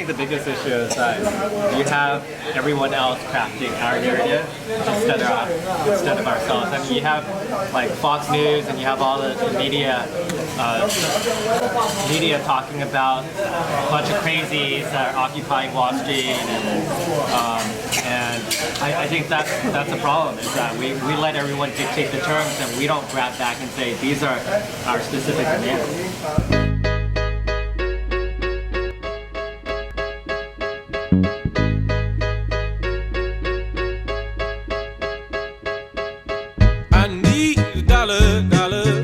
think the biggest issue is that you have everyone else crafting our narrative instead of ourselves. I mean, you have like Fox News and you have all the media talking about a bunch of crazies that are occupying Wall Street, and I think that's the problem, is that we let everyone dictate the terms and we don't grab back and say these are our specific demands. I need a dollar,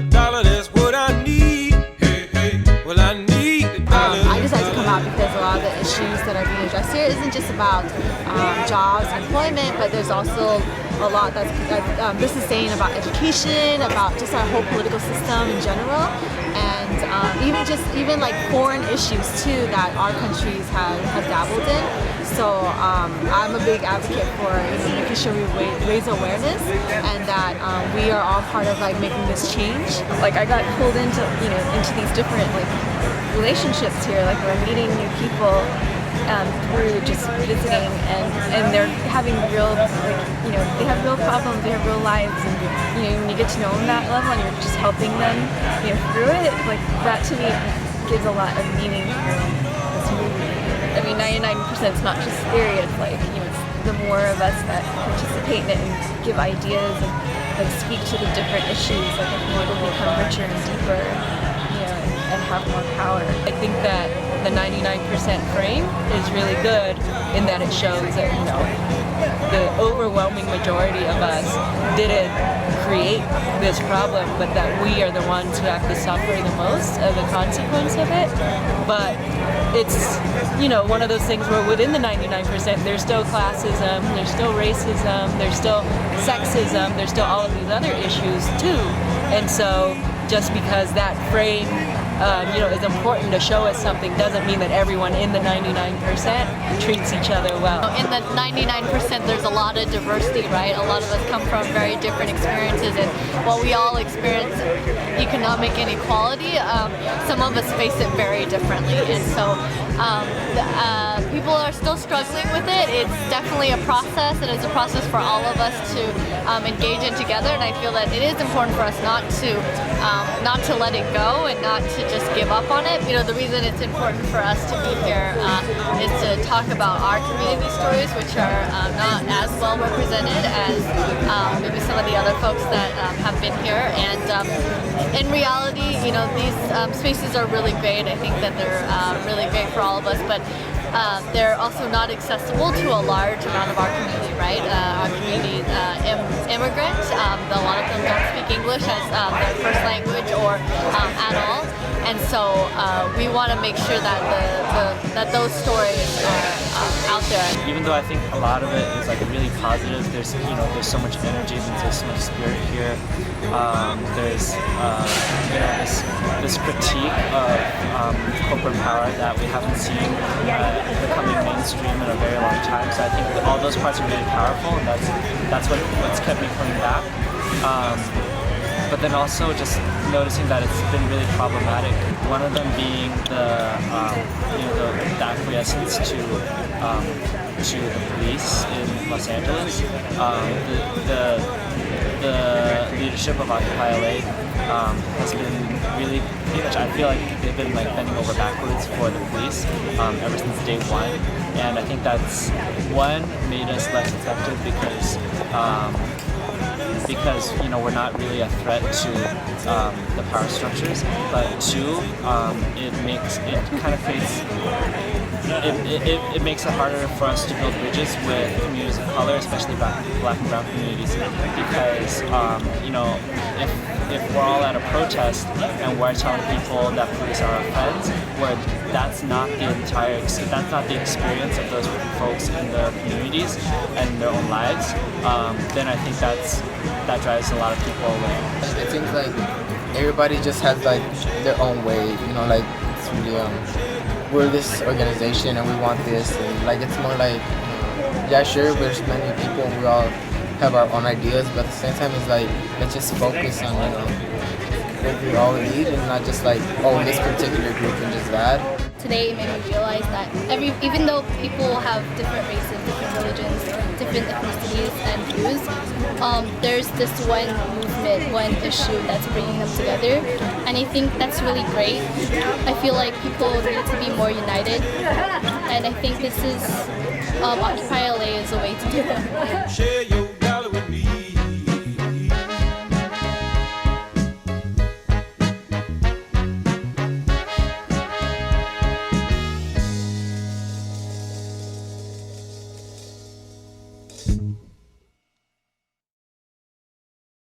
that's what I need. Hey, hey, well I need a dollar. I decided to come out because a lot of the issues that are being addressed here isn't just about jobs and employment, but there's also a lot that this is saying about education, about just our whole political system in general, and even like foreign issues too that our countries have dabbled in. So I'm a big advocate for making sure we raise awareness and that we are all part of like making this change. Like I got pulled into these different like relationships here. Like we're meeting new people through just visiting, and they're having real they have real problems, they have real lives, and when you get to know them that level and you're just helping them through it, like that to me gives a lot of meaning to this movie. I mean, 99% is not just theory, it's like, it's the more of us that participate in it and give ideas and speak to the different issues, like the more we'll become richer and deeper, and have more power. I think that the 99% frame is really good in that it shows that, the overwhelming majority of us didn't create this problem, but that we are the ones who have to suffer the most of the consequence of it. But it's, one of those things where within the 99%, there's still classism, there's still racism, there's still sexism, there's still all of these other issues too. And so just because that frame is important to show us something doesn't mean that everyone in the 99% treats each other well. In the 99%, there's a lot of diversity, right? A lot of us come from very different experiences, and while we all experience economic inequality, some of us face it very differently, and so people are still struggling with it. It's definitely a process, and it's a process for all of us to engage in together, and I feel that it is important for us not to let it go and not to just give up on it. The reason it's important for us to be here is to talk about our community stories, which are not as well represented as maybe some of the other folks that have been here. And in reality, these spaces are really great. I think that they're really great for all of us, but they're also not accessible to a large amount of our community, right? Our community immigrant, a lot of them don't speak English as their first language or at all. And so we want to make sure that that those stories are out there. Even though I think a lot of it is like really positive, there's so much energy, there's so much spirit here. There's this critique of corporate power that we haven't seen becoming mainstream in a very long time. So I think that all those parts are really powerful, and that's what's kept me coming back. But then also just noticing that it's been really problematic. One of them being the acquiescence to the police in Los Angeles. The leadership of Occupy LA has been really huge. I feel like they've been like bending over backwards for the police ever since day one, and I think that's made us less effective because we're not really a threat to the power structures, but two, it makes it harder for us to build bridges with communities of color, especially black and brown communities, because if we're all at a protest and we're telling people that police are our friends, where that's not the experience of those folks in their communities and their own lives, then I think that drives a lot of people away. I think like everybody just has like their own way, it's really we're this organization and we want this, and like it's more like sure, there's many people, we all have our own ideas, but at the same time it's like let's just focus on what we all need and not just like this particular group and just that. today it made me realize that even though people have different races, different religions, different ethnicities and views, there's this one movement, one issue that's bringing them together, and I think that's really great. I feel like people need to be more united, and I think this is Occupy LA is a way to do that. Share your